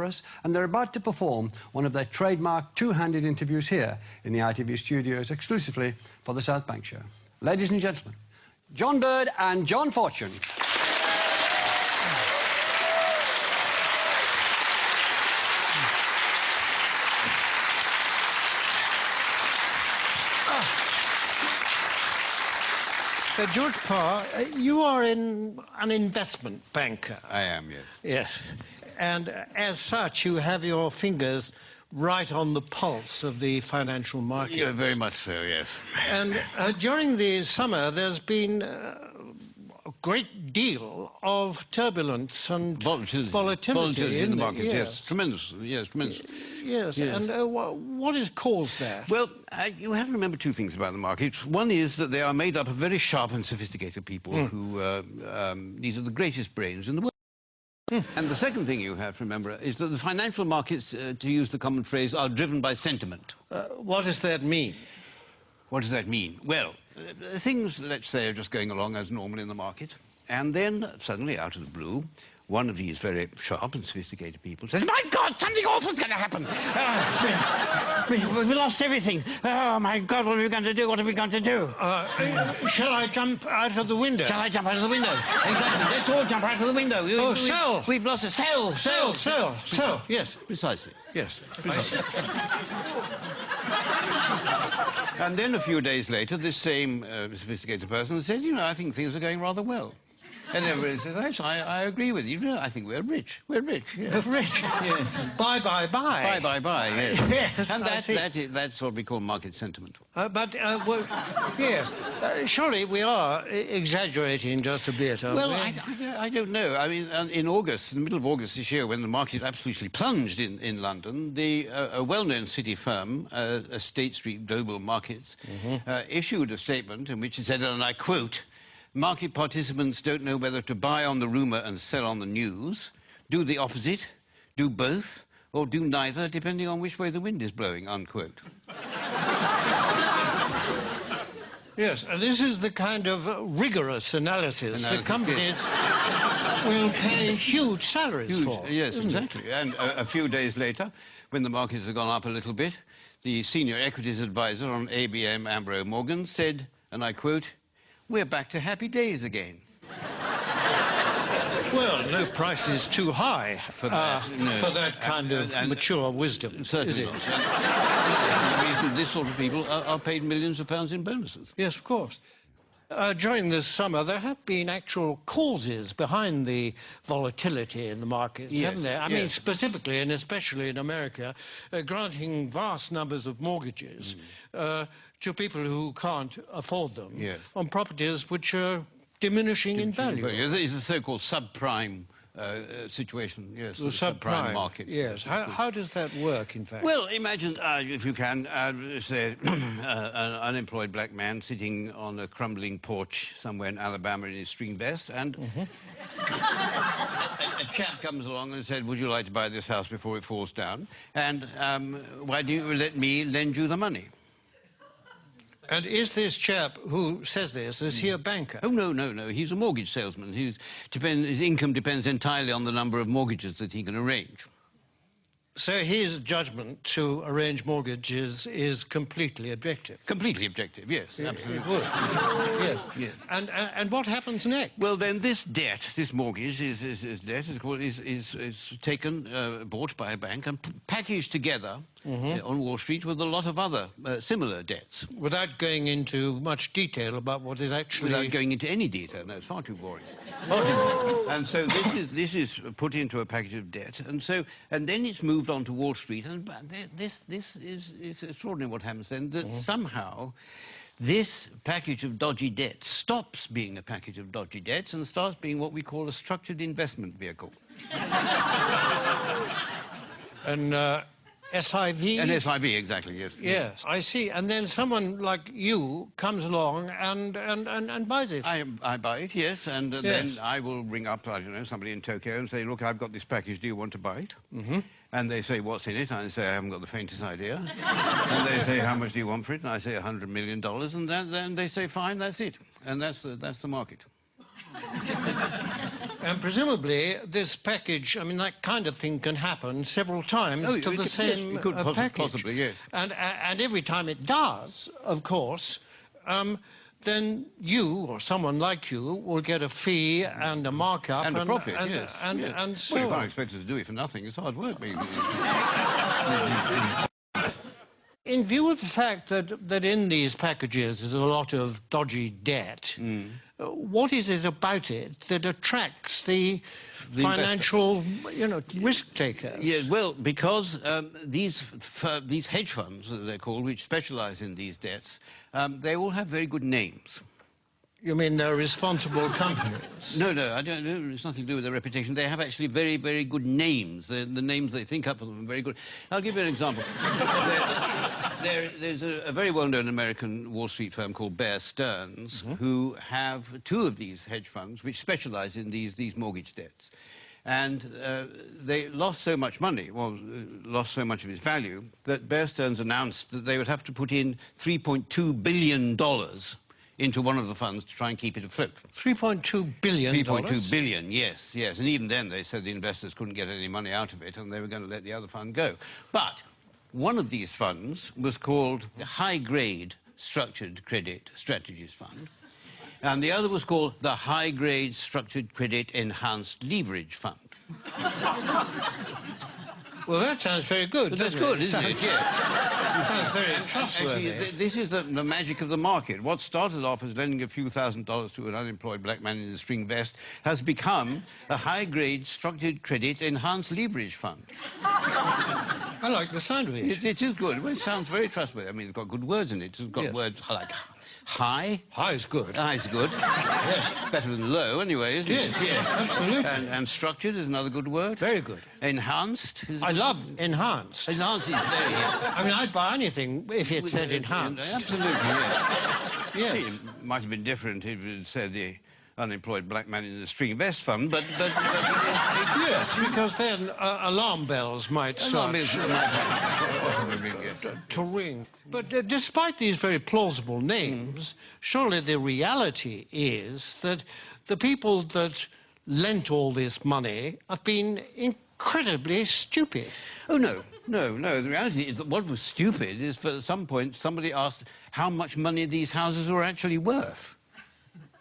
us, and they're about to perform one of their trademark two-handed interviews here in the ITV studios exclusively for the South Bank Show. Ladies and gentlemen, John Bird and John Fortune. George Parr, you are an investment banker. I am, yes. Yes. And as such, you have your fingers right on the pulse of the financial market. Yeah, very much so, yes. And during the summer, there's been a great deal of turbulence and volatility in the market, yes. Tremendous, yes, tremendous. Yes, and what is caused that? Well, you have to remember two things about the market. One is that they are made up of very sharp and sophisticated people who, these are the greatest brains in the world. And the second thing you have to remember is that the financial markets, to use the common phrase, are driven by sentiment. What does that mean? What does that mean? Well, things, let's say, are just going along as normal in the market, and then suddenly, out of the blue, one of these very sharp and sophisticated people says, "My God, something awful's going to happen! We've lost everything! Oh, my God, what are we going to do? What are we going to do?" Shall I jump out of the window? Shall I jump out of the window? Exactly. Let's all jump out of the window. Sell! We've lost a sell! Yes. Precisely. Yes, precisely. And then a few days later, this same sophisticated person says, "You know, I think things are going rather well." And everybody says, "Yes, I agree with you. I think we're rich. We're rich. Yes. Rich. Yes. Bye. Bye. Yes. Yes. And that's what we call market sentiment. Well, yes. Surely we are exaggerating just a bit, aren't well, we? I don't know. I mean, in August, in the middle of August this year, when the market absolutely plunged in London, a well-known city firm, State Street Global Markets, issued a statement in which it said, and I quote, "Market participants don't know whether to buy on the rumour and sell on the news, do the opposite, do both, or do neither, depending on which way the wind is blowing," unquote. Yes, and this is the kind of rigorous analysis that companies will pay huge salaries for. Yes, exactly. And a few days later, when the markets had gone up a little bit, the senior equities advisor on ABM Ambrose Morgan said, and I quote, "We're back to happy days again." Well, no price is too high for that kind of mature wisdom, certainly is it? Not. And the reason this sort of people are paid millions of pounds in bonuses. Yes, of course. During this summer, there have been actual causes behind the volatility in the markets, haven't there? I mean, specifically and especially in America, granting vast numbers of mortgages to people who can't afford them on properties which are diminishing in value. It's the so-called subprime situation, yes. The subprime market. Yes. How does that work, in fact? Well, imagine, if you can, say, an unemployed black man sitting on a crumbling porch somewhere in Alabama in his string vest, and a chap comes along and said, "Would you like to buy this house before it falls down? And why don't you let me lend you the money?" And is this chap who says this, is he a banker? Oh, no. He's a mortgage salesman. His income depends entirely on the number of mortgages that he can arrange. So his judgment to arrange mortgages is completely objective? Completely objective, yes, absolutely. It would. Yes. And what happens next? Well, then this debt, this mortgage, is taken, bought by a bank and packaged together on Wall Street with a lot of other similar debts. Without going into much detail about what is actually... Without going into any detail, no, it's far too boring. And so this is put into a package of debt, and then it's moved on to Wall Street, and this is extraordinary what happens then, that somehow this package of dodgy debts stops being a package of dodgy debts and starts being what we call a structured investment vehicle. And SIV? An SIV, exactly, yes. Yes, I see. And then someone like you comes along and buys it. I buy it, yes, and then I will ring up, I don't know, somebody in Tokyo and say, "Look, I've got this package, do you want to buy it?" And they say, "What's in it?" And I say, "I haven't got the faintest idea." And they say, "How much do you want for it?" And I say, $100 million, and then they say, "Fine, that's it." And that's the market. And presumably this package, I mean, that kind of thing can happen several times to the same yes, it could package. Possibly, yes. And every time it does, of course, then you, or someone like you, will get a fee and a markup. And a profit, yes. Well, you can't expect us to do it for nothing. It's hard work. In view of the fact that in these packages is a lot of dodgy debt, what is it about it that attracts the financial, risk takers? Yeah, well, because these hedge funds, as they're called, which specialise in these debts, they all have very good names. You mean they're responsible companies? No, I don't. It's nothing to do with their reputation. They have actually very, very good names. The names they think up for them are very good. I'll give you an example. There's a very well-known American Wall Street firm called Bear Stearns, who have two of these hedge funds which specialise in these mortgage debts. And they lost so much money, lost so much of its value, that Bear Stearns announced that they would have to put in $3.2 billion into one of the funds to try and keep it afloat. $3.2 billion? 3.2 billion, yes. And even then they said the investors couldn't get any money out of it and they were going to let the other fund go. But one of these funds was called the High Grade Structured Credit Strategies Fund, and the other was called the High Grade Structured Credit Enhanced Leverage Fund. Well, that sounds very good. But that's good, isn't it? Yes. It sounds very trustworthy. Actually, this is the magic of the market. What started off as lending a few $1,000s to an unemployed black man in a string vest has become a high-grade structured credit enhanced leverage fund. I like the sound of it. It is good. Well, it sounds very trustworthy. I mean, it's got good words in it. It's got words like high. High is good. High is good. Yes. Better than low, anyway, isn't it? Yes, absolutely. And structured is another good word. Very good. Enhanced is... I love enhanced. Enhanced is very... I mean, I'd buy anything if it said enhanced. Absolutely, yes. Yes. It might have been different if it said the unemployed black man in the string vest fund, but yes, because then alarm bells might start to ring. But despite these very plausible names, surely the reality is that the people that lent all this money have been incredibly stupid. Oh, no. The reality is that what was stupid is, for some point, somebody asked how much money these houses were actually worth.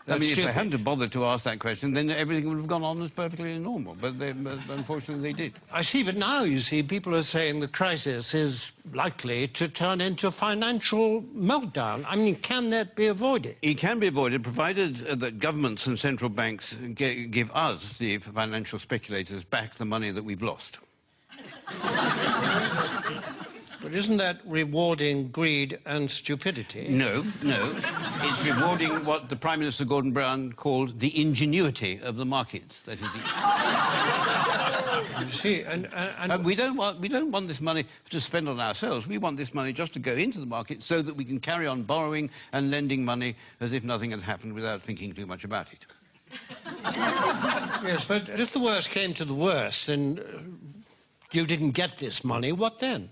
I mean, if they hadn't bothered to ask that question, then everything would have gone on as perfectly normal. But unfortunately, they did. I see, but now, you see, people are saying the crisis is likely to turn into financial meltdown. I mean, can that be avoided? It can be avoided, provided that governments and central banks give us, the financial speculators, back the money that we've lost. But isn't that rewarding greed and stupidity? No. It's rewarding what the Prime Minister Gordon Brown called the ingenuity of the markets. That is You see, and we don't want this money to spend on ourselves. We want this money just to go into the market so that we can carry on borrowing and lending money as if nothing had happened without thinking too much about it. Yes, but if the worst came to the worst and you didn't get this money, what then?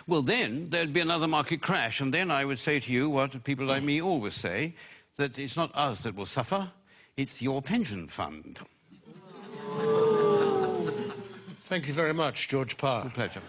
Well, then there'd be another market crash, and then I would say to you what people like me always say, that it's not us that will suffer, it's your pension fund. Thank you very much, George Parr. A pleasure.